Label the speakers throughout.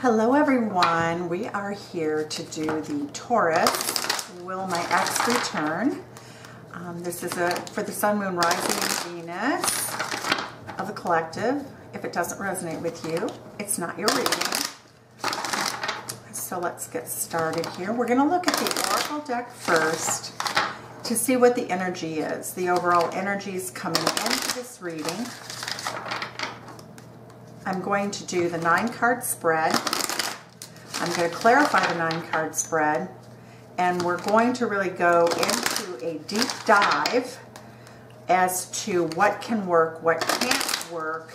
Speaker 1: Hello everyone, we are here to do the Taurus, Will My Ex Return? This is for the Sun, Moon, Rising, and Venus of the collective. If it doesn't resonate with you, it's not your reading. So let's get started here. We're going to look at the Oracle deck first to see what the energy is, the overall energies coming into this reading. I'm going to do the 9-card spread. I'm going to clarify the 9-card spread, and we're going to really go into a deep dive as to what can work, what can't work,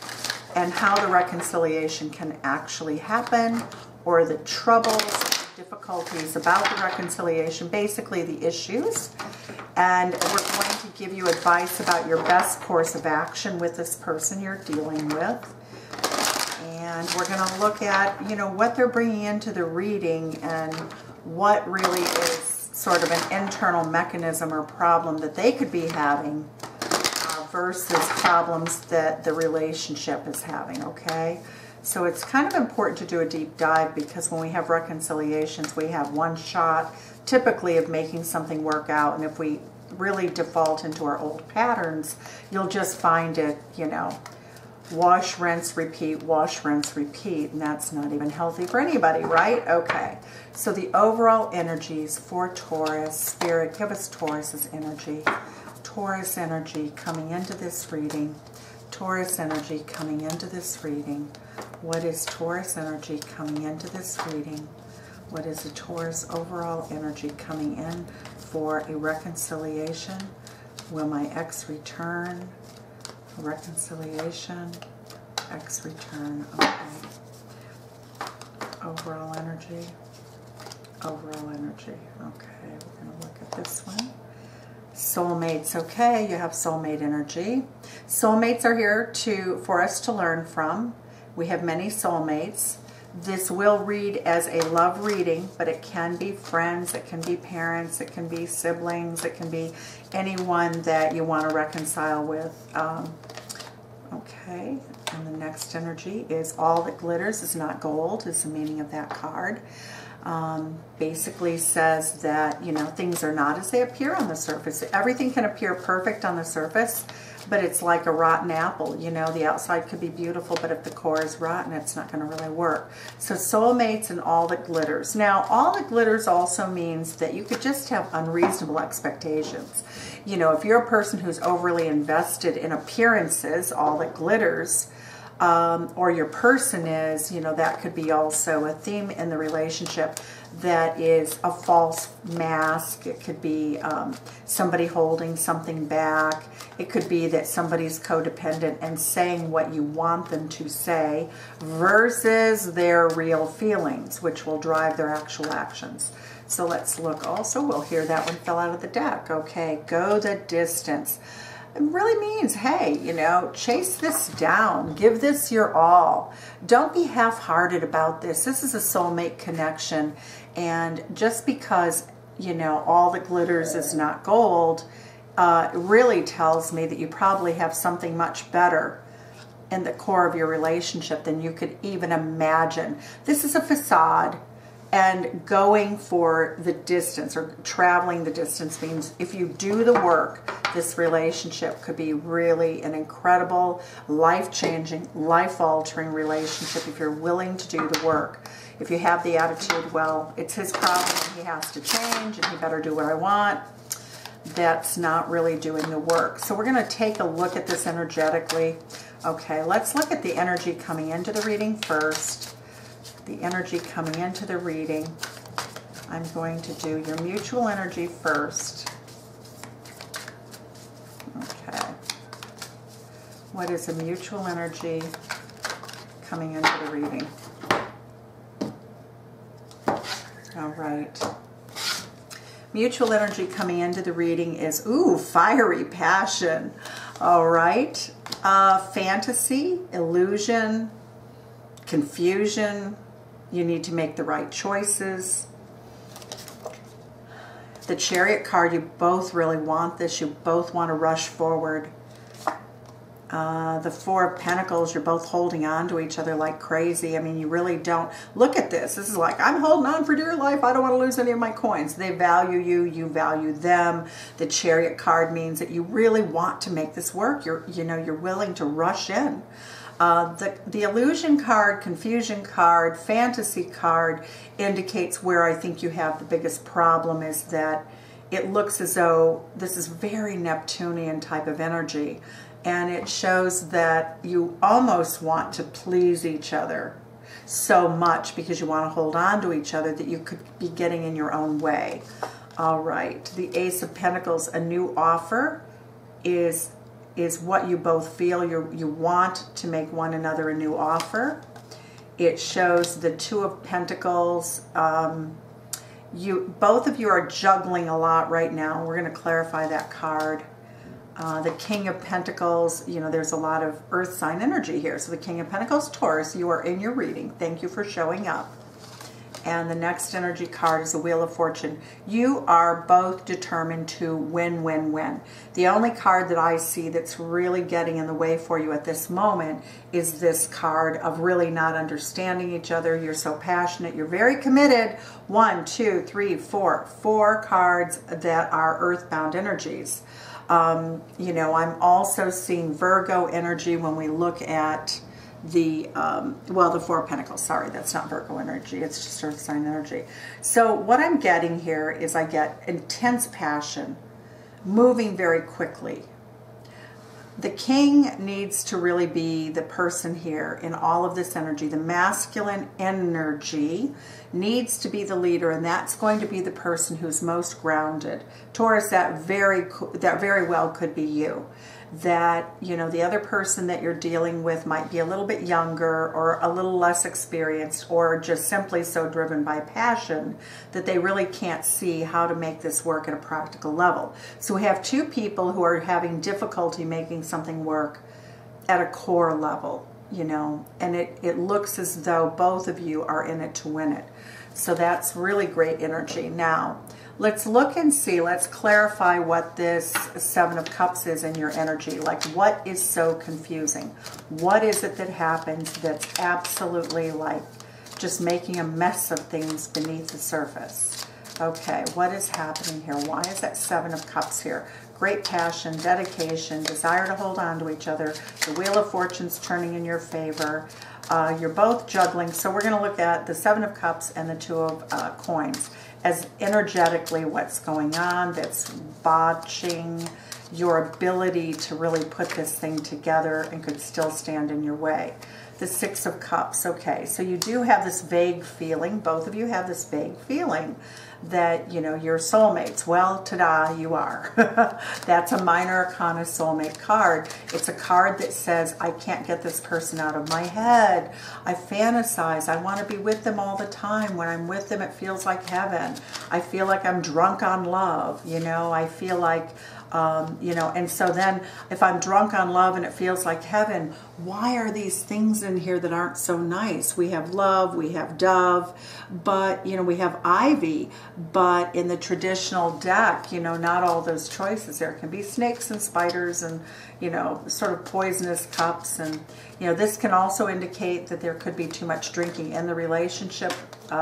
Speaker 1: and how the reconciliation can actually happen, or the troubles, difficulties about the reconciliation, basically the issues. And we're going to give you advice about your best course of action with this person you're dealing with. And we're going to look at, you know, what they're bringing into the reading and what really is sort of an internal mechanism or problem that they could be having versus problems that the relationship is having, okay? So it's kind of important to do a deep dive, because when we have reconciliations, we have one shot typically of making something work out. And if we really default into our old patterns, you'll just find it, you know, wash, rinse, repeat, wash, rinse, repeat, and that's not even healthy for anybody, right? Okay, so the overall energies for Taurus, Spirit, give us Taurus's energy. Taurus energy coming into this reading. Taurus energy coming into this reading. What is Taurus energy coming into this reading? What is the Taurus overall energy coming in for a reconciliation? Will my ex return? Reconciliation, ex return, okay. Overall energy, okay. We're going to look at this one. Soulmates, okay, you have soulmate energy. Soulmates are here for us to learn from. We have many soulmates. This will read as a love reading, but it can be friends, it can be parents, it can be siblings, it can be anyone that you want to reconcile with. Okay, and the next energy is all that glitters is not gold, is the meaning of that card. Basically says that, you know, things are not as they appear on the surface. Everything can appear perfect on the surface, but it's like a rotten apple. You know, the outside could be beautiful, but if the core is rotten, it's not going to really work. So soulmates and all that glitters. Now, all that glitters also means that you could just have unreasonable expectations. You know, if you're a person who's overly invested in appearances, all that glitters, or your person is, you know, that could be also a theme in the relationship that is a false mask. It could be somebody holding something back. It could be that somebody's codependent and saying what you want them to say versus their real feelings, which will drive their actual actions. So let's look also. We'll hear that one fell out of the deck. Okay, go the distance. It really means, hey, you know, chase this down. Give this your all. Don't be half-hearted about this. This is a soulmate connection. And just because, you know, all that glitters is not gold, really tells me that you probably have something much better in the core of your relationship than you could even imagine. This is a facade. And going for the distance or traveling the distance means if you do the work, this relationship could be really an incredible, life-changing, life-altering relationship if you're willing to do the work. If you have the attitude, well, it's his problem and he has to change and he better do what I want, that's not really doing the work. So we're going to take a look at this energetically. Okay, let's look at the energy coming into the reading first. The energy coming into the reading. I'm going to do your mutual energy first. Okay. What is a mutual energy coming into the reading? All right. Mutual energy coming into the reading is, ooh, fiery passion. All right. Fantasy, illusion, confusion. You need to make the right choices. The Chariot card, you both really want this. You both want to rush forward. The Four of Pentacles, you're both holding on to each other like crazy. I mean, you really don't. Look at this. This is like, I'm holding on for dear life. I don't want to lose any of my coins. They value you. You value them. The Chariot card means that you really want to make this work. You're willing to rush in. The Illusion card, Confusion card, Fantasy card indicates where I think you have the biggest problem, is that it looks as though this is very Neptunian type of energy. And it shows that you almost want to please each other so much because you want to hold on to each other that you could be getting in your own way. All right, the Ace of Pentacles, a new offer is what you both feel. You want to make one another a new offer. It shows the Two of Pentacles. Both of you are juggling a lot right now. We're going to clarify that card. The King of Pentacles, there's a lot of earth sign energy here. So the King of Pentacles, Taurus, you are in your reading. Thank you for showing up. And the next energy card is the Wheel of Fortune. You are both determined to win, win, win. The only card that I see that's really getting in the way for you at this moment is this card of really not understanding each other. You're so passionate. You're very committed. 1, 2, 3, 4. 4 cards that are earthbound energies. I'm also seeing Virgo energy when we look at the Four of Pentacles. Sorry, that's not Virgo energy. It's just earth sign energy. So what I'm getting here is I get intense passion, moving very quickly. The king needs to really be the person here in all of this energy. The masculine energy needs to be the leader, and that's going to be the person who's most grounded. Taurus, that very well could be you. That, the other person that you're dealing with might be a little bit younger or a little less experienced, or just simply so driven by passion that they really can't see how to make this work at a practical level. So we have two people who are having difficulty making something work at a core level, and it looks as though both of you are in it to win it. So that's really great energy. Now, let's look and see, let's clarify what this Seven of Cups is in your energy. Like, what is so confusing? What is it that happens that's absolutely like just making a mess of things beneath the surface? Okay, what is happening here? Why is that Seven of Cups here? Great passion, dedication, desire to hold on to each other. The Wheel of Fortune's turning in your favor. You're both juggling. So we're going to look at the Seven of Cups and the Two of Coins as energetically what's going on that's botching your ability to really put this thing together and could still stand in your way. The Six of Cups. Okay, so you do have this vague feeling, both of you have this vague feeling that, you're soulmates. Well, ta-da, you are. That's a minor arcana soulmate card. It's a card that says, I can't get this person out of my head. I fantasize. I want to be with them all the time. When I'm with them, it feels like heaven. I feel like I'm drunk on love. I feel like, and so then if I'm drunk on love and it feels like heaven, why are these things in here that aren't so nice? We have love, we have dove, but, we have ivy, but in the traditional deck, not all those choices. There can be snakes and spiders and, sort of poisonous cups. And, this can also indicate that there could be too much drinking in the relationship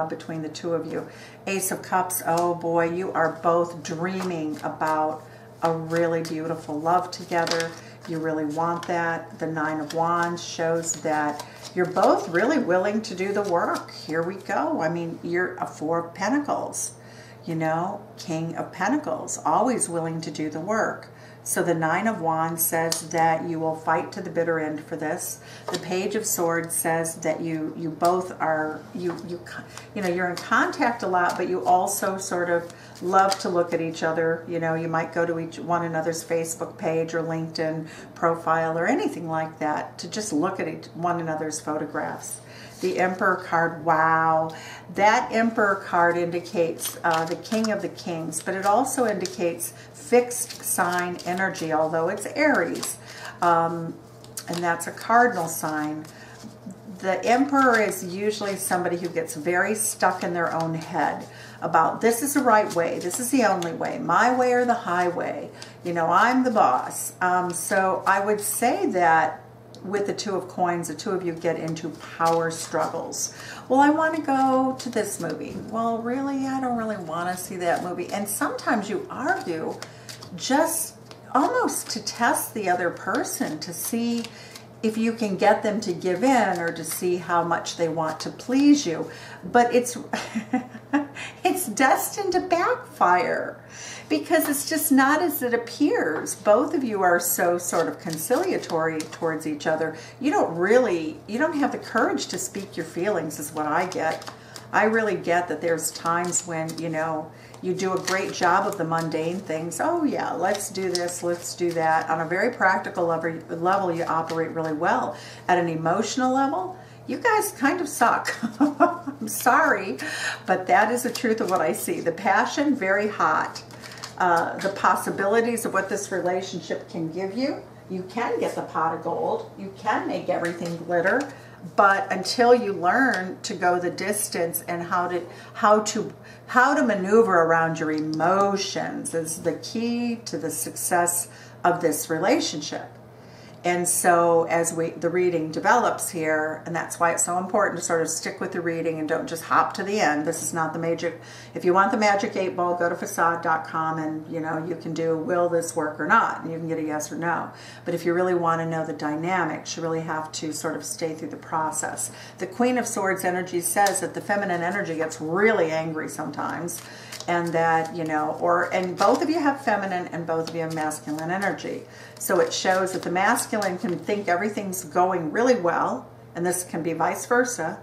Speaker 1: between the two of you. Ace of Cups, oh boy, you are both dreaming about a really beautiful love together. You really want that. The Nine of Wands shows that you're both really willing to do the work. Here we go. I mean, you're a Four of Pentacles, King of Pentacles, always willing to do the work. So the Nine of Wands says that you will fight to the bitter end for this. The Page of Swords says that you both are, you're in contact a lot, but you also sort of love to look at each other. You might go to one another's Facebook page or LinkedIn profile or anything like that to just look at one another's photographs. The Emperor card, wow. That Emperor card indicates the King of the Kings, but it also indicates fixed sign energy, although it's Aries, and that's a cardinal sign. the Emperor is usually somebody who gets very stuck in their own head about this is the right way, this is the only way, my way or the highway, you know, I'm the boss. So I would say that with the Two of Coins, the two of you get into power struggles. Well, I want to go to this movie. Well, really, I don't really want to see that movie. And sometimes you argue just almost to test the other person, to see if you can get them to give in or to see how much they want to please you. But it's it's destined to backfire because it's just not as it appears. Both of you are so sort of conciliatory towards each other. You don't have the courage to speak your feelings is what I get. I really get that there's times when, you know, you do a great job of the mundane things. Oh yeah, let's do this, let's do that. On a very practical level, you operate really well. At an emotional level, you guys kind of suck. I'm sorry, but that is the truth of what I see. The passion, very hot. The possibilities of what this relationship can give you. You can get the pot of gold. You can make everything glitter. But until you learn to go the distance and how to maneuver around your emotions is the key to the success of this relationship. And so as the reading develops here, and that's why it's so important to sort of stick with the reading and don't just hop to the end. This is not the magic. If you want the magic 8 ball, go to facade.com and, you know, you can do, will this work or not? And you can get a yes or no. But if you really want to know the dynamics, you really have to sort of stay through the process. The Queen of Swords energy says that the feminine energy gets really angry sometimes. And that, you know, and both of you have feminine and both of you have masculine energy. So it shows that the masculine can think everything's going really well, and this can be vice versa.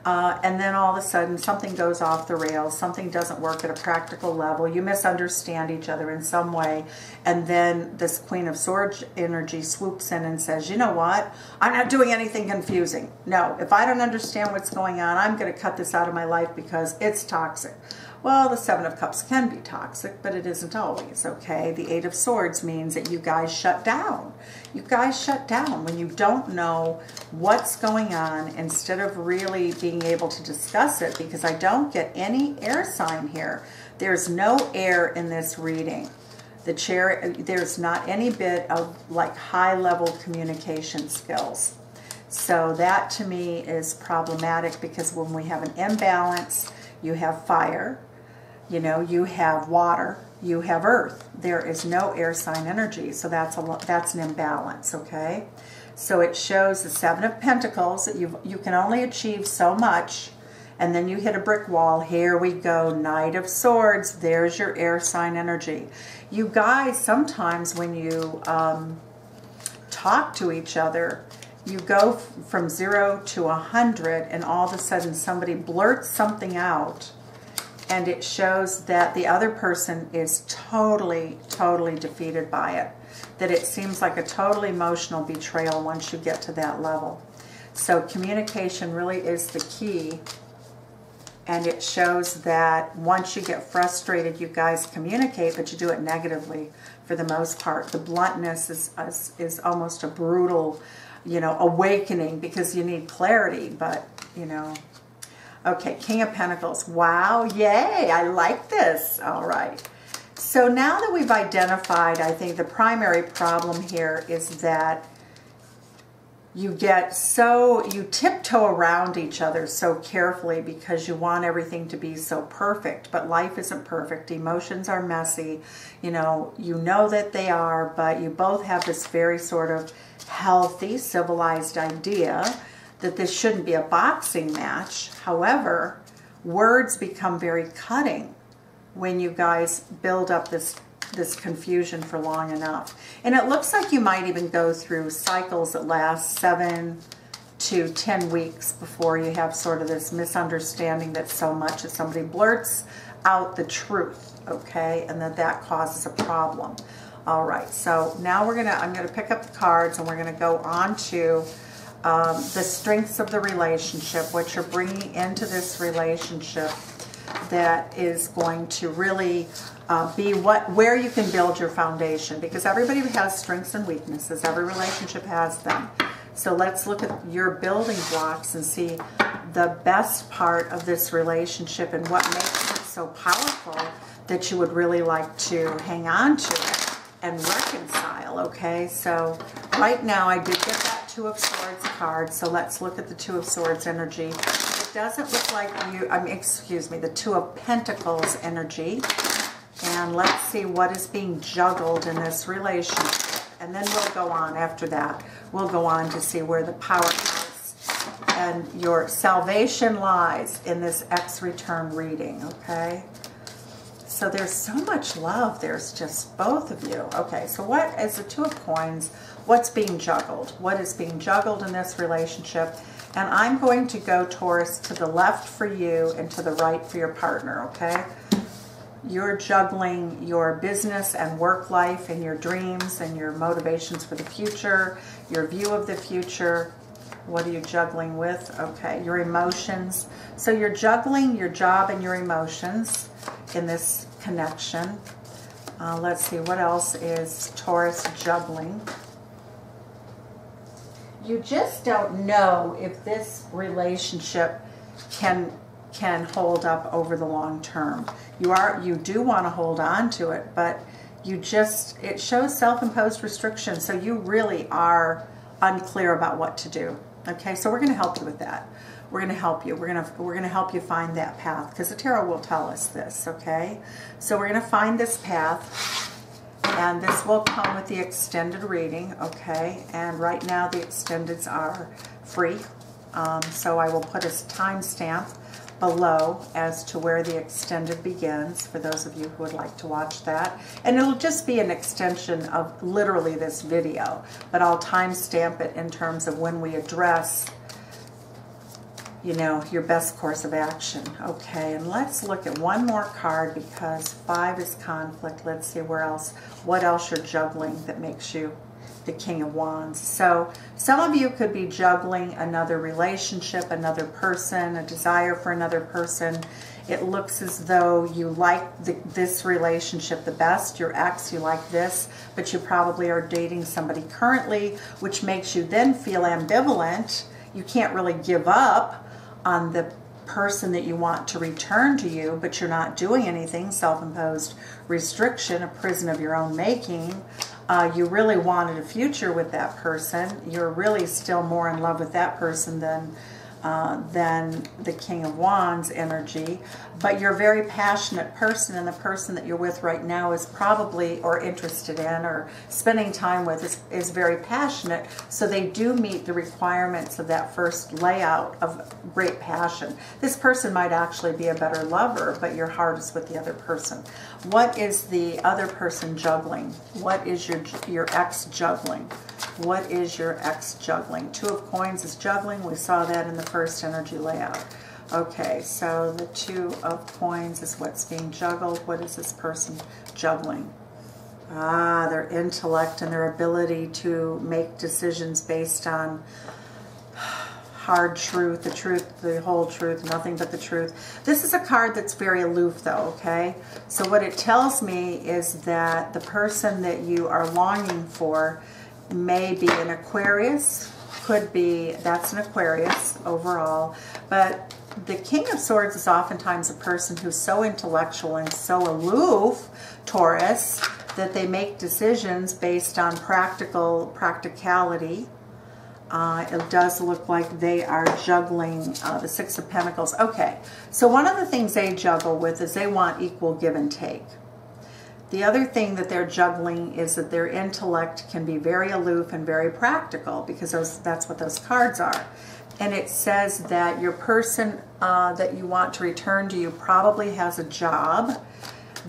Speaker 1: And then all of a sudden something goes off the rails, something doesn't work at a practical level, you misunderstand each other in some way, and then this Queen of Swords energy swoops in and says, you know what, I'm not doing anything confusing. No, if I don't understand what's going on, I'm going to cut this out of my life because it's toxic. Well, the Seven of Cups can be toxic, but it isn't always, okay? The Eight of Swords means that you guys shut down. You guys shut down when you don't know what's going on instead of really being able to discuss it, because I don't get any air sign here. There's no air in this reading. There's not any bit of like high-level communication skills. So that to me is problematic, because when we have an imbalance, you have fire, you know, you have water, you have earth. There is no air sign energy, so that's an imbalance, okay? So it shows the Seven of Pentacles, that you can only achieve so much, and then you hit a brick wall. Here we go, Knight of Swords, there's your air sign energy. You guys, sometimes when you talk to each other, you go from 0 to 100, and all of a sudden somebody blurts something out, and it shows that the other person is totally, totally defeated by it. That it seems like a total emotional betrayal once you get to that level. So communication really is the key, and it shows that once you get frustrated, you guys communicate, but you do it negatively for the most part. The bluntness is almost a brutal, you know, awakening, because you need clarity, but, you know. Okay, King of Pentacles. Wow, yay, I like this. All right. So now that we've identified, I think the primary problem here is that you tiptoe around each other so carefully because you want everything to be so perfect, but life isn't perfect. Emotions are messy. You know that they are, but you both have this very sort of healthy, civilized idea that this shouldn't be a boxing match. However, words become very cutting when you guys build up this confusion for long enough. And it looks like you might even go through cycles that last 7 to 10 weeks before you have sort of this misunderstanding that's so much that somebody blurts out the truth, okay? And that causes a problem. All right, so now I'm gonna pick up the cards, and we're gonna go on to the strengths of the relationship, what you're bringing into this relationship that is going to really be where you can build your foundation, because everybody has strengths and weaknesses. Every relationship has them. So let's look at your building blocks and see the best part of this relationship and what makes it so powerful that you would really like to hang on to it and reconcile, okay? So right now I did get that Two of Swords card, so let's look at the Two of Swords energy. It doesn't look like you, excuse me, the Two of Pentacles energy. And let's see what is being juggled in this relationship. And then we'll go on after that. We'll go on to see where the power is. And your salvation lies in this X return reading, okay? So there's so much love. There's just both of you. Okay, so what is the Two of Coins? What's being juggled? What is being juggled in this relationship? And I'm going to go, Taurus, to the left for you and to the right for your partner, okay? You're juggling your business and work life and your dreams and your motivations for the future, your view of the future. What are you juggling with? Okay, your emotions. So you're juggling your job and your emotions in this connection. Let's see, what else is Taurus juggling? You just don't know if this relationship can hold up over the long term. You do want to hold on to it, but it shows self-imposed restriction, so you really are unclear about what to do. Okay, so we're going to help you with that. We're going to help you. We're going to help you find that path, because the tarot will tell us this, okay? So we're going to find this path, and this will come with the extended reading, okay? And right now the extendeds are free, so I will put a timestamp below as to where the extended begins for those of you who would like to watch that. And it'll just be an extension of literally this video, but I'll timestamp it in terms of when we address, you know, your best course of action. Okay, and let's look at one more card, because 5 is conflict. Let's see what else you're juggling that makes you the King of Wands. So some of you could be juggling another relationship, another person, a desire for another person. It looks as though you like this relationship the best, your ex, you like this, but you probably are dating somebody currently, which makes you then feel ambivalent. You can't really give up on the person that you want to return to you, but you're not doing anything. Self-imposed restriction, a prison of your own making. You really wanted a future with that person. You're really still more in love with that person than the King of Wands energy, but you're a very passionate person, and the person that you're with right now is probably, or interested in, or spending time with is very passionate, so they do meet the requirements of that first layout of great passion. This person might actually be a better lover, but your heart is with the other person. What is the other person juggling? What is your ex juggling? What is your ex juggling? Two of Coins is juggling. We saw that in the first energy layout. Okay, so the Two of Coins is what's being juggled. What is this person juggling? Their intellect and their ability to make decisions based on hard truth, the whole truth, nothing but the truth. This is a card that's very aloof though, okay? So what it tells me is that the person that you are longing for may be an Aquarius, could be, that's an Aquarius overall, but the King of Swords is oftentimes a person who's so intellectual and so aloof, Taurus, that they make decisions based on practicality. It does look like they are juggling the Six of Pentacles. Okay, so one of the things they juggle with is they want equal give and take. The other thing that they're juggling is that their intellect can be very aloof and very practical, because that's what those cards are. And it says that your person that you want to return to you probably has a job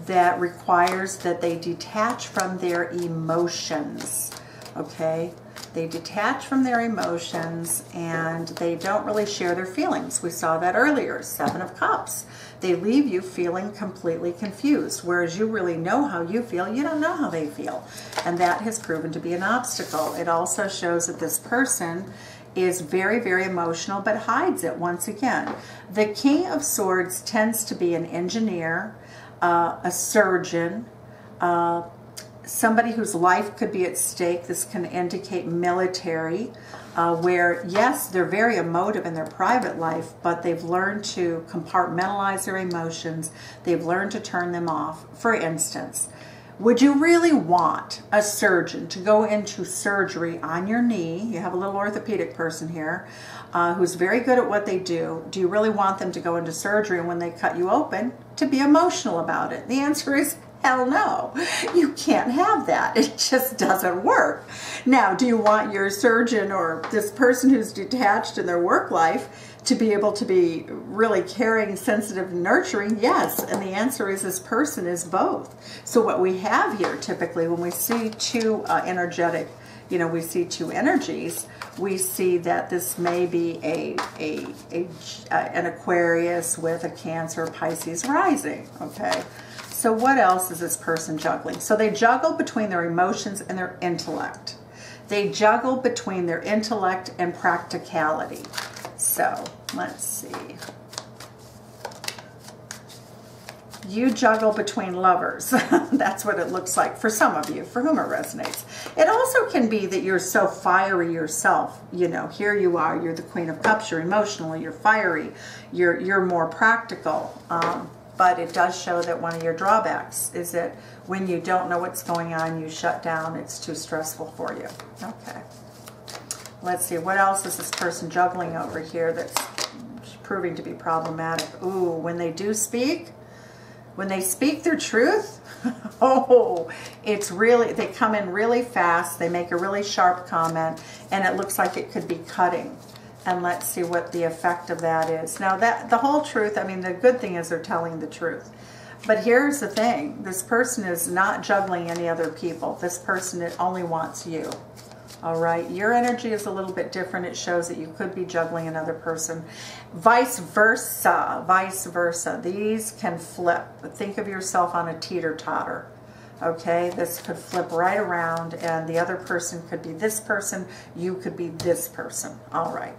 Speaker 1: that requires that they detach from their emotions, okay? They detach from their emotions and they don't really share their feelings. We saw that earlier, Seven of Cups. They leave you feeling completely confused, whereas you really know how you feel. You don't know how they feel. And that has proven to be an obstacle. It also shows that this person is very, very emotional, but hides it once again. The King of Swords tends to be an engineer, a surgeon, somebody whose life could be at stake. This can indicate military, where, yes, they're very emotive in their private life, but they've learned to compartmentalize their emotions. They've learned to turn them off. For instance, would you really want a surgeon to go into surgery on your knee? You have a little orthopedic person here who's very good at what they do. Do you really want them to go into surgery and when they cut you open to be emotional about it? The answer is hell no. You can't have that. It just doesn't work. Now, do you want your surgeon or this person who's detached in their work life to be able to be really caring, sensitive, nurturing? Yes. And the answer is this person is both. So what we have here typically when we see two energetic, we see two energies, we see that this may be an Aquarius with a Cancer, Pisces rising, okay? So what else is this person juggling? So they juggle between their emotions and their intellect. They juggle between their intellect and practicality. So let's see. You juggle between lovers. That's what it looks like for some of you, for whom it resonates. It also can be that you're so fiery yourself. Here you are, you're the Queen of Cups, you're emotional, you're fiery, you're more practical. But it does show that one of your drawbacks is that when you don't know what's going on, you shut down. It's too stressful for you. Okay. Let's see. What else is this person juggling over here that's proving to be problematic? Ooh, when they do speak, when they speak their truth, oh, it's really, they come in really fast. They make a really sharp comment, and it looks like it could be cutting. And let's see what the effect of that is. Now, the whole truth, I mean, the good thing is they're telling the truth. But here's the thing. This person is not juggling any other people. This person only wants you. All right? Your energy is a little bit different. It shows that you could be juggling another person. Vice versa. Vice versa. These can flip. Think of yourself on a teeter-totter. Okay, this could flip right around, and the other person could be this person. You could be this person. All right.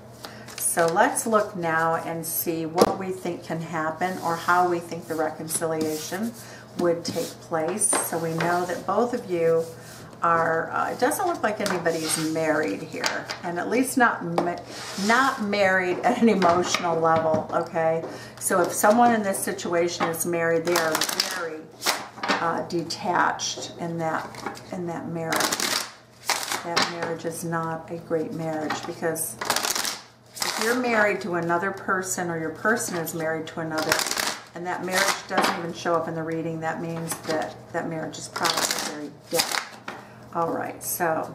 Speaker 1: So let's look now and see what we think can happen or how we think the reconciliation would take place. So we know that both of you are, it doesn't look like anybody's married here, and at least not married at an emotional level, okay? So if someone in this situation is married, they are very detached in that marriage. That marriage is not a great marriage, because if you're married to another person or your person is married to another and that marriage doesn't even show up in the reading, that means that that marriage is probably very dead. All right, so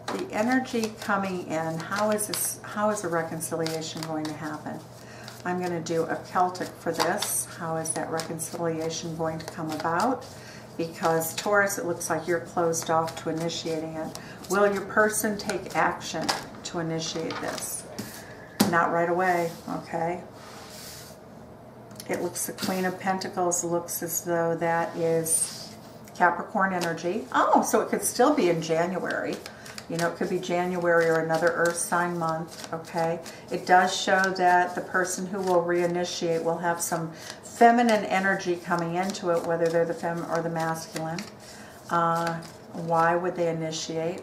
Speaker 1: the energy coming in, how is a reconciliation going to happen? I'm going to do a Celtic for this. How is that reconciliation going to come about? Because Taurus, it looks like you're closed off to initiating it. Will your person take action to initiate this? Not right away, okay? It looks, the Queen of Pentacles looks as though that is Capricorn energy. Oh, so it could still be in January. It could be January or another Earth sign month, okay? It does show that the person who will reinitiate will have some feminine energy coming into it, whether they're the feminine or the masculine. Why would they initiate?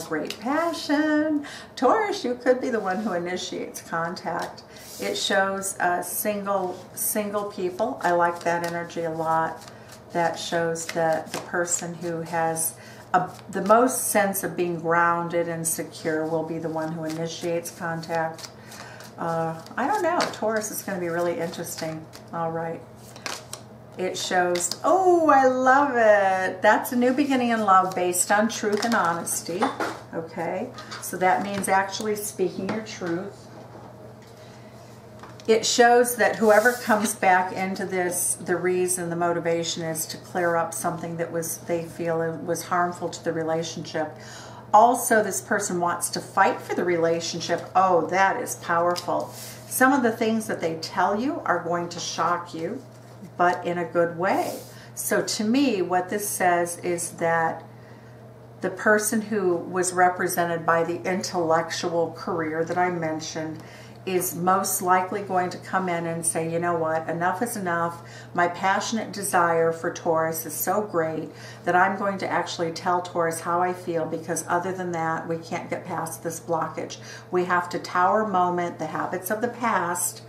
Speaker 1: Great passion. Taurus, you could be the one who initiates contact. It shows single people. I like that energy a lot. That shows that the person who has the most sense of being grounded and secure will be the one who initiates contact. I don't know. Taurus is going to be really interesting. All right. It shows, oh, I love it. That's a new beginning in love based on truth and honesty. Okay. So that means actually speaking your truth. It shows that whoever comes back into this, the reason, the motivation is to clear up something that they feel was harmful to the relationship. Also, this person wants to fight for the relationship. Oh, that is powerful. Some of the things that they tell you are going to shock you, but in a good way. So to me, what this says is that the person who was represented by the intellectual career that I mentioned is most likely going to come in and say, you know what, enough is enough. My passionate desire for Taurus is so great that I'm going to actually tell Taurus how I feel, because other than that, we can't get past this blockage. We have to tower moment the habits of the past,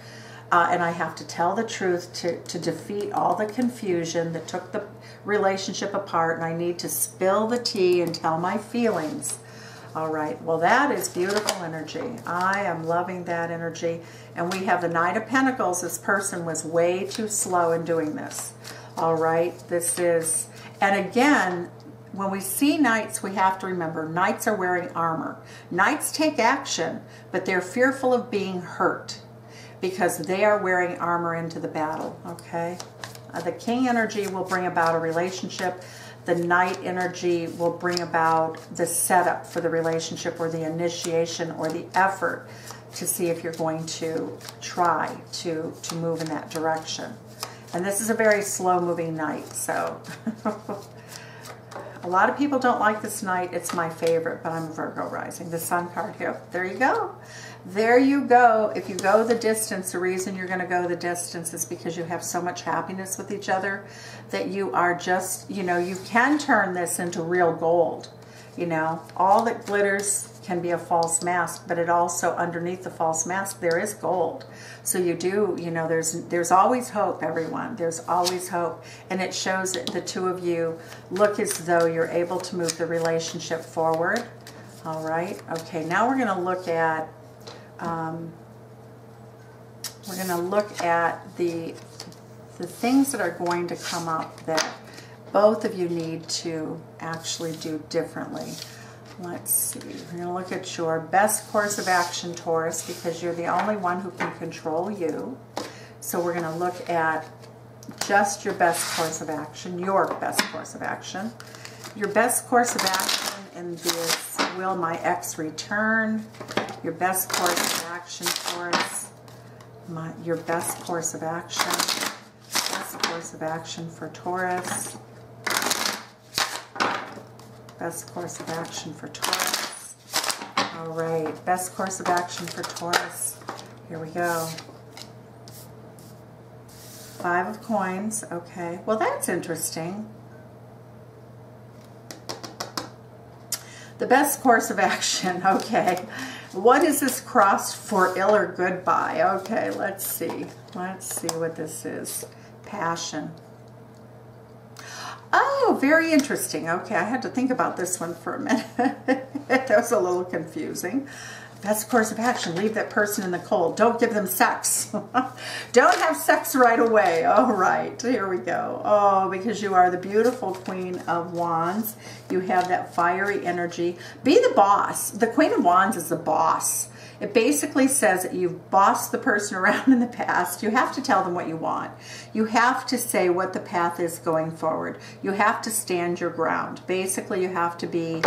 Speaker 1: and I have to tell the truth to defeat all the confusion that took the relationship apart, and I need to spill the tea and tell my feelings. All right, well, that is beautiful energy. I am loving that energy. And we have the Knight of Pentacles. This person was way too slow in doing this. All right, this is, and again, when we see knights, we have to remember, knights are wearing armor. Knights take action, but they're fearful of being hurt because they are wearing armor into the battle, okay? The King energy will bring about a relationship. The Knight energy will bring about the setup for the relationship, or the initiation, or the effort to see if you're going to try to move in that direction. And this is a very slow moving Knight, so a lot of people don't like this Knight. It's my favorite, but I'm a Virgo rising. The Sun card here. There you go. There you go. If you go the distance, the reason you're going to go the distance is because you have so much happiness with each other that you are just, you know, you can turn this into real gold. You know, all that glitters can be a false mask, but it also, underneath the false mask, there is gold. So you do, you know, there's always hope, everyone. There's always hope. And it shows that the two of you look as though you're able to move the relationship forward. All right. Okay, now we're going to look at the things that are going to come up that both of you need to actually do differently. Let's see. We're going to look at your best course of action, Taurus, because you're the only one who can control you. So we're going to look at just your best course of action, your best course of action. Your best course of action in this, will my ex return? Your best course of action, Taurus. Your best course of action. Best course of action for Taurus. Best course of action for Taurus. All right, best course of action for Taurus. Here we go. 5 of coins. Okay, well, that's interesting. The best course of action. Okay. What is this crossed for ill or goodbye? Okay, let's see. Let's see what this is. Passion. Oh, very interesting. Okay, I had to think about this one for a minute. That was a little confusing. Best course of action, leave that person in the cold. Don't give them sex. Don't have sex right away. All right, here we go. Oh, because you are the beautiful Queen of Wands. You have that fiery energy. Be the boss. The Queen of Wands is the boss. It basically says that you've bossed the person around in the past. You have to tell them what you want. You have to say what the path is going forward. You have to stand your ground. Basically, you have to be,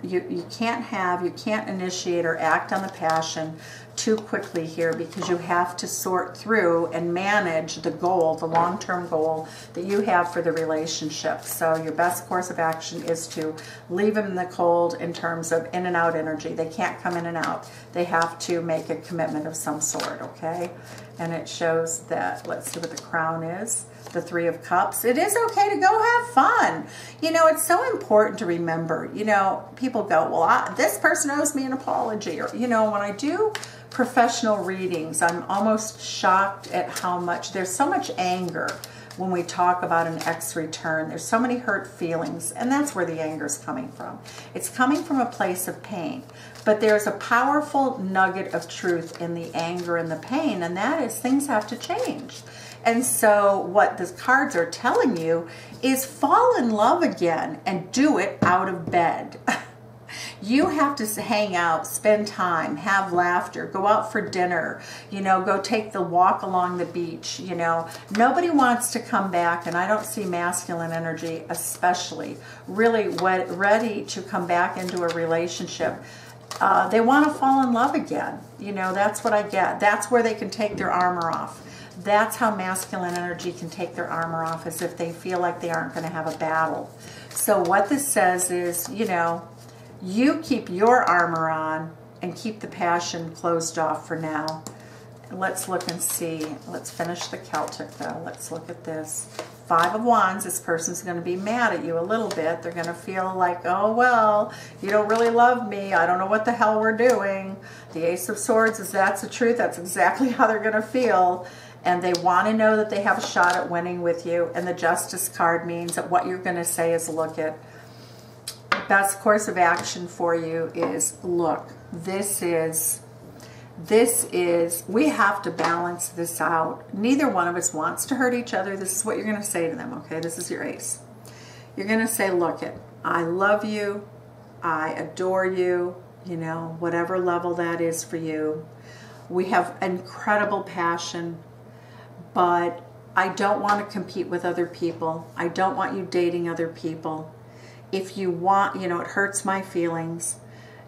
Speaker 1: you can't initiate or act on the passion too quickly here, because you have to sort through and manage the goal, the long-term goal that you have for the relationship. So your best course of action is to leave them in the cold in terms of in and out energy. They can't come in and out. They have to make a commitment of some sort, okay? And it shows that, let's see what the crown is. The 3 of Cups. It is okay to go have fun. You know, it's so important to remember, you know, people go, well, this person owes me an apology. Or, you know, when I do professional readings, I'm almost shocked at how much, there's so much anger when we talk about an ex return. There's so many hurt feelings, and that's where the anger is coming from. It's coming from a place of pain. But there's a powerful nugget of truth in the anger and the pain, and that is things have to change. And so what the cards are telling you is fall in love again and do it out of bed. You have to hang out, spend time, have laughter, go out for dinner, you know, go take the walk along the beach, you know. Nobody wants to come back, and I don't see masculine energy especially really ready to come back into a relationship. They want to fall in love again. You know, that's what I get. That's where they can take their armor off. That's how masculine energy can take their armor off, as if they feel like they aren't going to have a battle. So what this says is, you know, you keep your armor on and keep the passion closed off for now. Let's look and see. Let's finish the Celtic though. Let's look at this. 5 of Wands, this person's going to be mad at you a little bit. They're going to feel like, oh, well, you don't really love me. I don't know what the hell we're doing. The Ace of Swords is, that's the truth. That's exactly how they're going to feel. And they want to know that they have a shot at winning with you. And the Justice card means that what you're going to say is, look, it. Best course of action for you is, look, this is, we have to balance this out. Neither one of us wants to hurt each other. This is what you're going to say to them, okay? This is your ace. You're going to say, look, I love you. I adore you, you know, whatever level that is for you. We have incredible passion, but I don't want to compete with other people. I don't want you dating other people. If you want, you know, it hurts my feelings,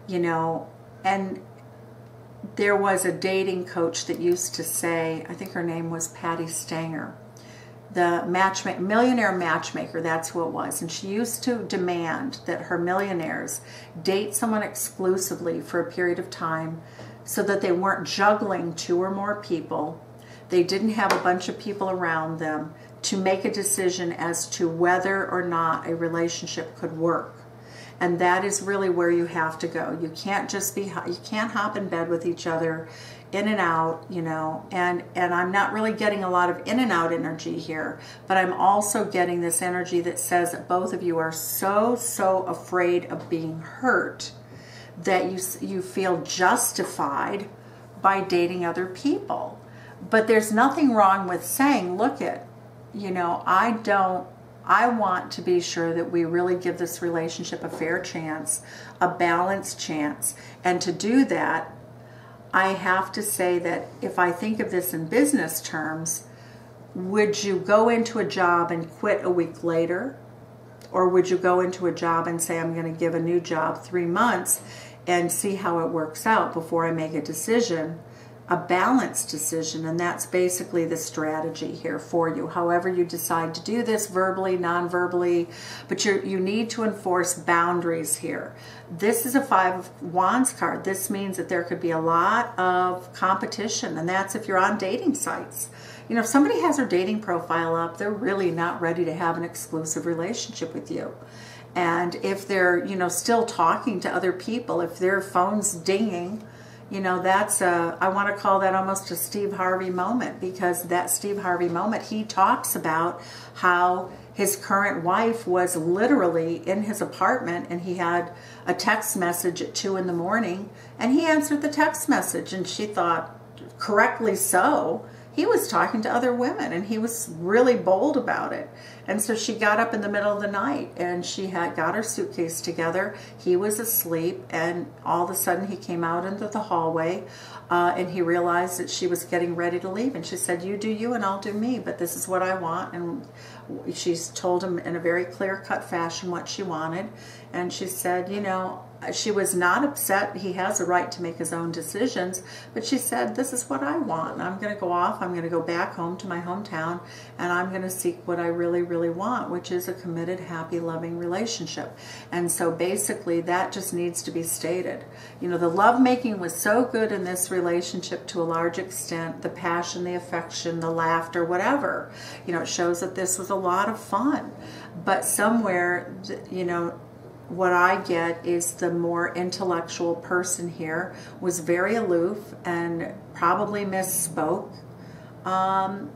Speaker 1: you know, and there was a dating coach that used to say, I think her name was Patty Stanger, the millionaire matchmaker, that's who it was. And she used to demand that her millionaires date someone exclusively for a period of time so that they weren't juggling 2 or more people. They didn't have a bunch of people around them to make a decision as to whether or not a relationship could work. And that is really where you have to go. You can't just be, you can't hop in bed with each other, in and out, you know, and I'm not really getting a lot of in and out energy here, but I'm also getting this energy that says that both of you are so afraid of being hurt that you feel justified by dating other people. But there's nothing wrong with saying, look you know, I want to be sure that we really give this relationship a fair chance, a balanced chance. And to do that, I have to say that if I think of this in business terms, would you go into a job and quit a week later? Or would you go into a job and say, I'm going to give a new job 3 months and see how it works out before I make a decision? A balanced decision, and that's basically the strategy here for you. However you decide to do this, verbally, non-verbally, but you need to enforce boundaries here. This is a 5 of Wands card. This means that there could be a lot of competition, and that's if you're on dating sites. You know, if somebody has their dating profile up, they're really not ready to have an exclusive relationship with you. And if they're, you know, still talking to other people, if their phone's dinging, you know, that's I want to call that almost a Steve Harvey moment, because that Steve Harvey moment, he talks about how his current wife was literally in his apartment and he had a text message at 2 in the morning and he answered the text message and she thought, correctly so, he was talking to other women and he was really bold about it. And so she got up in the middle of the night and she had got her suitcase together. He was asleep and all of a sudden he came out into the hallway and he realized that she was getting ready to leave. And she said, you do you and I'll do me, but this is what I want. And she's told him in a very clear-cut fashion what she wanted. And she said, you know, she was not upset. He has a right to make his own decisions, but she said, this is what I want. I'm going to go off. I'm going to go back home to my hometown and I'm going to seek what I really want, which is a committed, happy, loving relationship. And so basically that just needs to be stated. You know, the lovemaking was so good in this relationship to a large extent, the passion, the affection, the laughter, whatever. You know, it shows that this was a lot of fun. But somewhere, you know, what I get is the more intellectual person here was very aloof and probably misspoke. And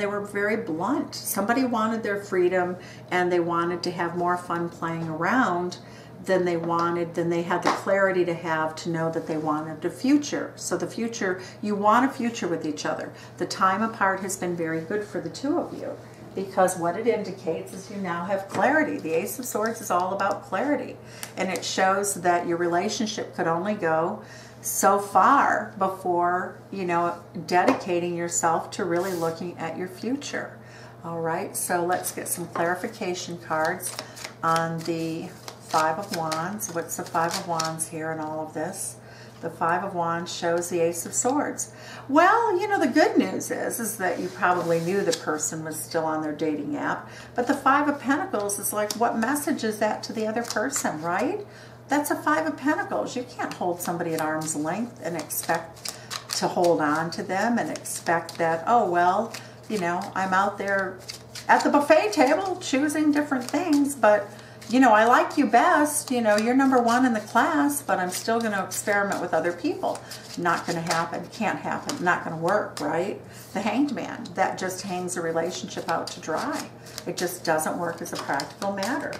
Speaker 1: they were very blunt. Somebody wanted their freedom and they wanted to have more fun playing around than they had the clarity to have to know that they wanted a future. So the future, you want a future with each other. The time apart has been very good for the two of you, because what it indicates is you now have clarity. The Ace of Swords is all about clarity. And it shows that your relationship could only go so far before, you know, dedicating yourself to really looking at your future. All right, so let's get some clarification cards on the 5 of Wands. What's the 5 of Wands here in all of this? The 5 of Wands shows the Ace of Swords. Well, you know, the good news is that you probably knew the person was still on their dating app. But the 5 of Pentacles is like, what message is that to the other person, right? That's a Five of Pentacles. You can't hold somebody at arm's length and expect to hold on to them and expect that, oh, well, you know, I'm out there at the buffet table choosing different things, but, you know, I like you best. You know, you're number one in the class, but I'm still going to experiment with other people. Not going to happen. Can't happen. Not going to work, right? The Hanged Man. That just hangs a relationship out to dry. It just doesn't work as a practical matter.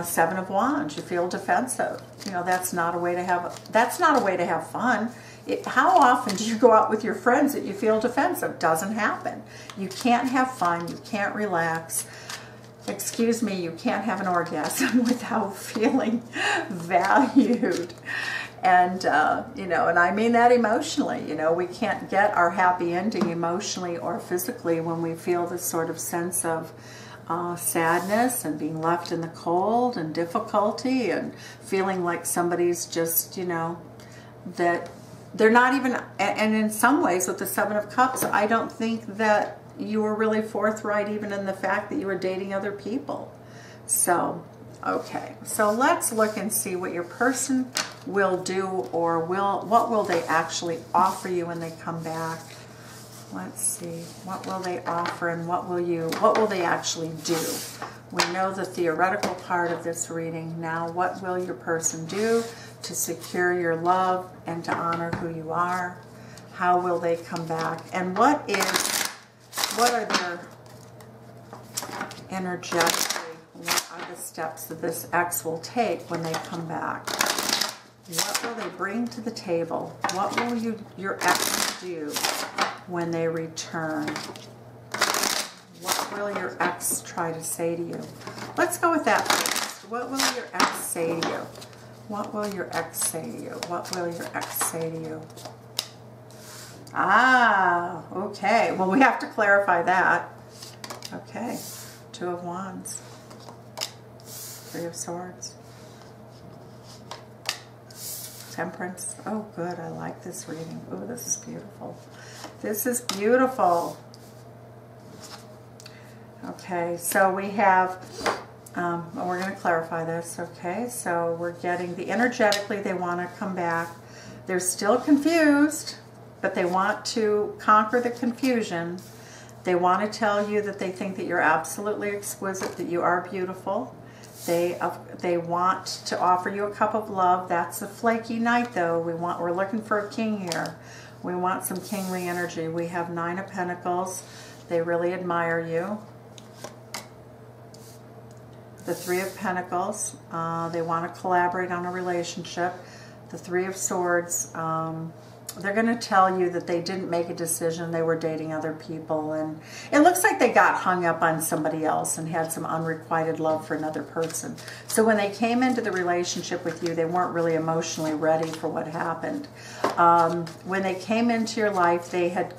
Speaker 1: Seven of Wands. You feel defensive. You know, that's not a way to have fun. How often do you go out with your friends that you feel defensive? Doesn't happen. You can't have fun. You can't relax. Excuse me, you can't have an orgasm without feeling valued. And, you know, and I mean that emotionally. You know, we can't get our happy ending emotionally or physically when we feel this sort of sense of sadness and being left in the cold and difficulty and feeling like somebody's just, you know, that they're not even, and in some ways with the Seven of Cups, I don't think that you were really forthright even in the fact that you were dating other people. So, okay. So let's look and see what your person will do, or what will they actually offer you when they come back. Let's see. What will they offer, and what will they actually do? We know the theoretical part of this reading. Now, what will your person do to secure your love and to honor who you are? How will they come back? And what are their energetically, what are the steps that this ex will take when they come back? What will they bring to the table? What will your ex do when they return? What will your ex try to say to you? Let's go with that first. What will your ex say to you? What will your ex say to you? What will your ex say to you? Ah, okay. Well, we have to clarify that. Okay. Two of Wands. Three of Swords. Temperance. Oh, good. I like this reading. Oh, this is beautiful. This is beautiful. Okay, so we have, we're going to clarify this, okay? So we're getting the energetically, they want to come back. They're still confused, but they want to conquer the confusion. They want to tell you that they think that you're absolutely exquisite, that you are beautiful. They want to offer you a cup of love. That's a flaky knight, though. We're looking for a king here. We want some kingly energy. We have Nine of Pentacles. They really admire you. The Three of Pentacles. They want to collaborate on a relationship. The Three of Swords. They're going to tell you that they didn't make a decision. They were dating other people. And it looks like they got hung up on somebody else and had some unrequited love for another person. So when they came into the relationship with you, they weren't really emotionally ready for what happened. When they came into your life, they had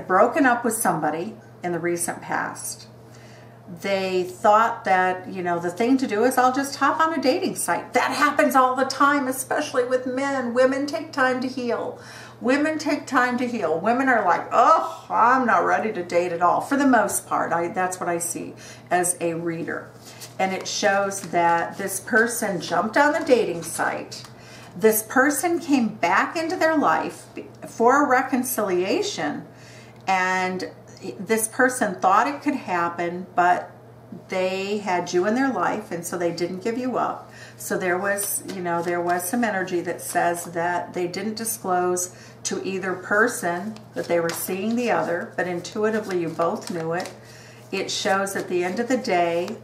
Speaker 1: broken up with somebody in the recent past. They thought that, you know, the thing to do is I'll just hop on a dating site. That happens all the time, especially with men. Women take time to heal. Women take time to heal. Women are like, oh, I'm not ready to date at all. For the most part, that's what I see as a reader. And it shows that this person jumped on the dating site. This person came back into their life for a reconciliation, and this person thought it could happen, but they had you in their life, and so they didn't give you up. So there was, you know, there was some energy that says that they didn't disclose to either person that they were seeing the other, but intuitively you both knew it. It shows at the end of the day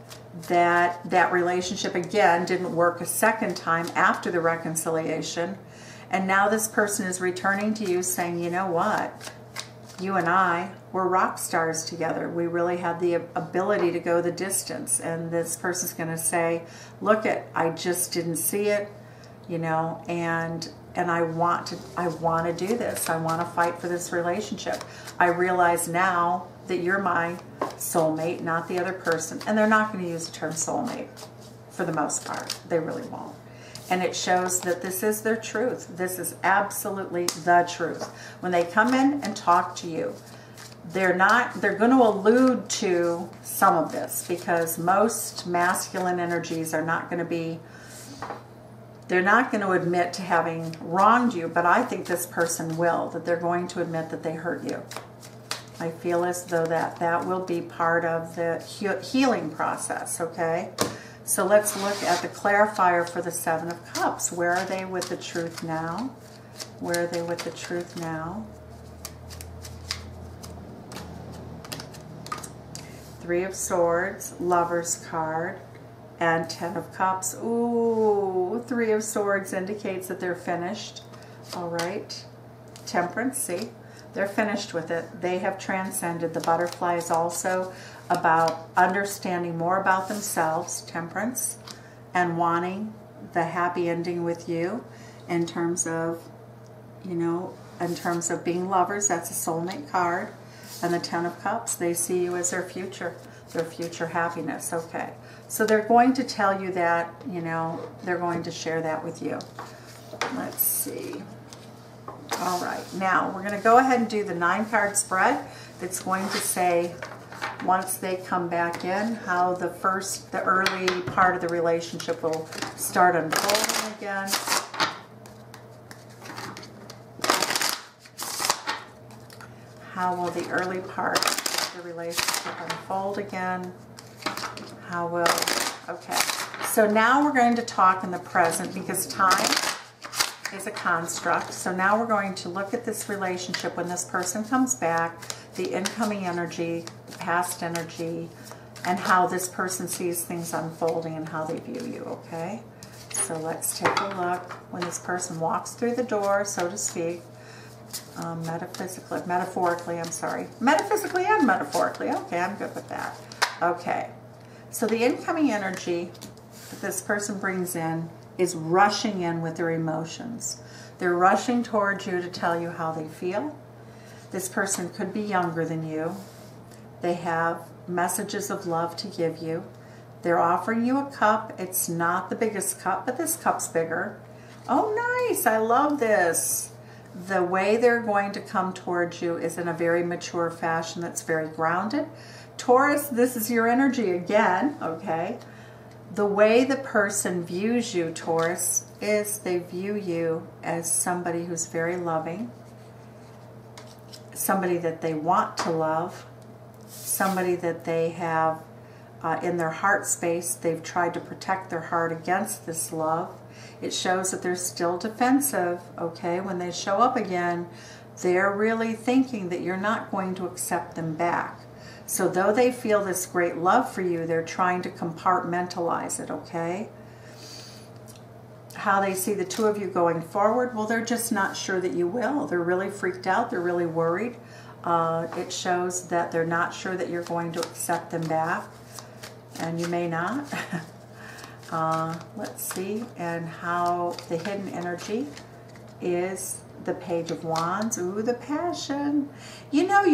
Speaker 1: that that relationship, again, didn't work a second time after the reconciliation. And now this person is returning to you saying, you know what? You and I were rock stars together. We really had the ability to go the distance. And this person's going to say, look, I just didn't see it, you know, and I want to do this. I want to fight for this relationship. I realize now that you're my soulmate, not the other person. And they're not going to use the term soulmate for the most part. They really won't. And it shows that this is their truth. This is absolutely the truth. When they come in and talk to you, they're going to allude to some of this, because most masculine energies are not going to be They're not going to admit to having wronged you, but I think this person will, that they're going to admit that they hurt you. I feel as though that will be part of the healing process, okay? So let's look at the clarifier for the Seven of Cups. Where are they with the truth now? Where are they with the truth now? Three of Swords, Lover's card, and Ten of Cups. Ooh, Three of Swords indicates that they're finished. All right. Temperance, see? They're finished with it. They have transcended. The butterfly is also about understanding more about themselves, Temperance, and wanting the happy ending with you in terms of, you know, in terms of being lovers. That's a soulmate card. And the Ten of Cups, they see you as their future happiness. Okay. So they're going to tell you that, you know, they're going to share that with you. Let's see. All right, now we're going to go ahead and do the 9-card spread. That's going to say, once they come back in, how the early part of the relationship will start unfolding again. How will the early part of the relationship unfold again? How will, okay. So now we're going to talk in the present because time is a construct. So now we're going to look at this relationship when this person comes back, the incoming energy, past energy, and how this person sees things unfolding and how they view you, okay? So let's take a look when this person walks through the door, so to speak, metaphysically and metaphorically, okay, I'm good with that. Okay, so the incoming energy that this person brings in is rushing in with their emotions. They're rushing towards you to tell you how they feel. This person could be younger than you. They have messages of love to give you. They're offering you a cup. It's not the biggest cup, but this cup's bigger. Oh, nice. I love this. The way they're going to come towards you is in a very mature fashion that's very grounded. Taurus, this is your energy again, okay? The way the person views you, Taurus, is they view you as somebody who's very loving, somebody that they want to love, somebody that they have in their heart space. They've tried to protect their heart against this love. It shows that they're still defensive, okay? When they show up again, they're really thinking that you're not going to accept them back. So though they feel this great love for you, they're trying to compartmentalize it, okay? How they see the two of you going forward, well, they're just not sure that you will. They're really freaked out. They're really worried. It shows that they're not sure that you're going to accept them back, and you may not. Let's see, and how the hidden energy is the Page of Wands. Ooh, the passion. You know,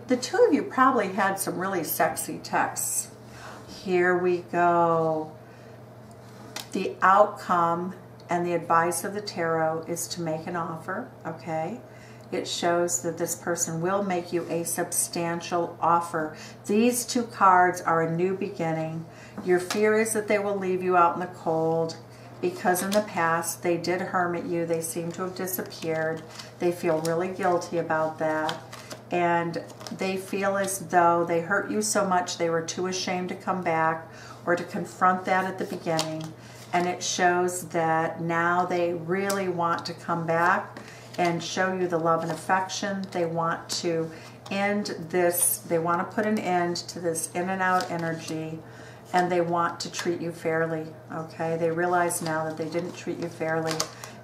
Speaker 1: the two of you probably had some really sexy texts. Here we go. The outcome and the advice of the tarot is to make an offer, okay? It shows that this person will make you a substantial offer. These two cards are a new beginning. Your fear is that they will leave you out in the cold, because in the past they did hermit you. They seem to have disappeared. They feel really guilty about that. And they feel as though they hurt you so much they were too ashamed to come back or to confront that at the beginning. And it shows that now they really want to come back and show you the love and affection. They want to end this. They want to put an end to this in and out energy. And they want to treat you fairly, okay? They realize now that they didn't treat you fairly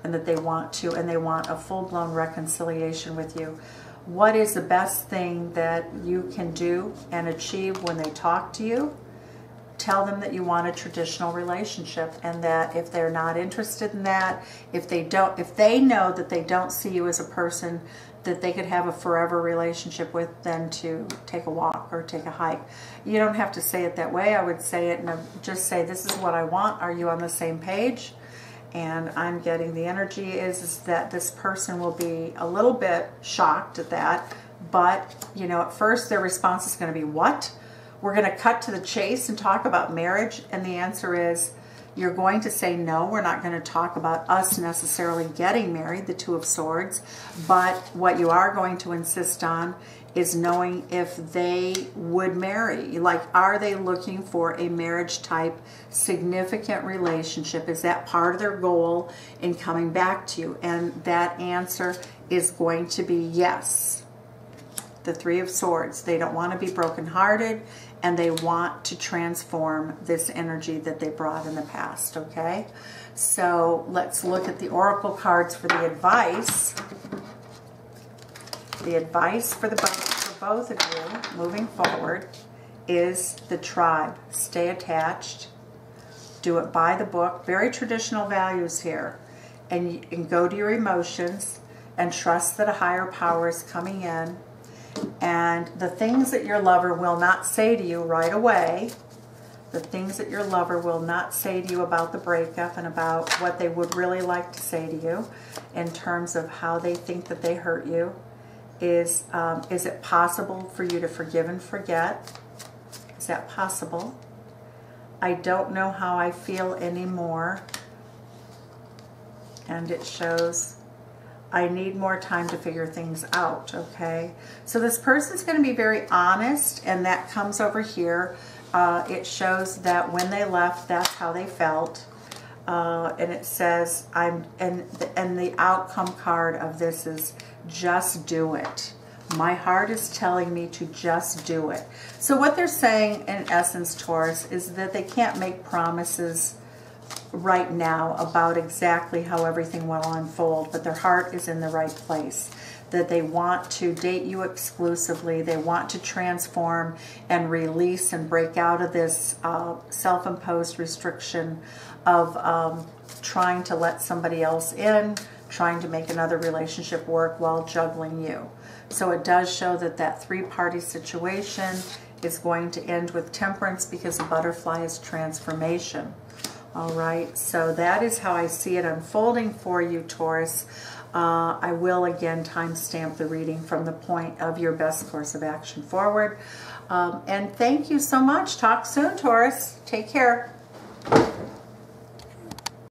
Speaker 1: and that they want to, and they want a full-blown reconciliation with you. What is the best thing that you can do and achieve when they talk to you? Tell them that you want a traditional relationship, and that if they're not interested in that, if they know that they don't see you as a person that they could have a forever relationship with, then to take a walk or take a hike. You don't have to say it that way. I would say it and just say, this is what I want. Are you on the same page? And I'm getting the energy is that this person will be a little bit shocked at that. But, you know, at first their response is going to be, what? We're going to cut to the chase and talk about marriage. And the answer is, You're going to say no. We're not going to talk about us necessarily getting married, the Two of Swords, but what you are going to insist on is knowing if they would marry. Like, are they looking for a marriage type significant relationship? Is that part of their goal in coming back to you? And that answer is going to be yes. The Three of Swords. They don't want to be brokenhearted, and they want to transform this energy that they brought in the past, okay? So let's look at the oracle cards for the advice. The advice for both of you moving forward is the Tribe. Stay attached. Do it by the book. Very traditional values here. And go to your emotions and trust that a higher power is coming in. And the things that your lover will not say to you right away, the things that your lover will not say to you about the breakup and about what they would really like to say to you in terms of how they think that they hurt you, is it possible for you to forgive and forget? Is that possible? I don't know how I feel anymore. And it shows I need more time to figure things out, okay? So this person's going to be very honest, and that comes over here. It shows that when they left, that's how they felt. And it says, and the outcome card of this is just do it. My heart is telling me to just do it. So what they're saying, in essence, Taurus, is that they can't make promises right now about exactly how everything will unfold, but their heart is in the right place, that they want to date you exclusively. They want to transform and release and break out of this self-imposed restriction of trying to let somebody else in, trying to make another relationship work while juggling you. So it does show that that three-party situation is going to end with temperance, because the butterfly is transformation. All right, so that is how I see it unfolding for you, Taurus. I will, again, timestamp the reading from the point of your best course of action forward. And thank you so much. Talk soon, Taurus. Take care.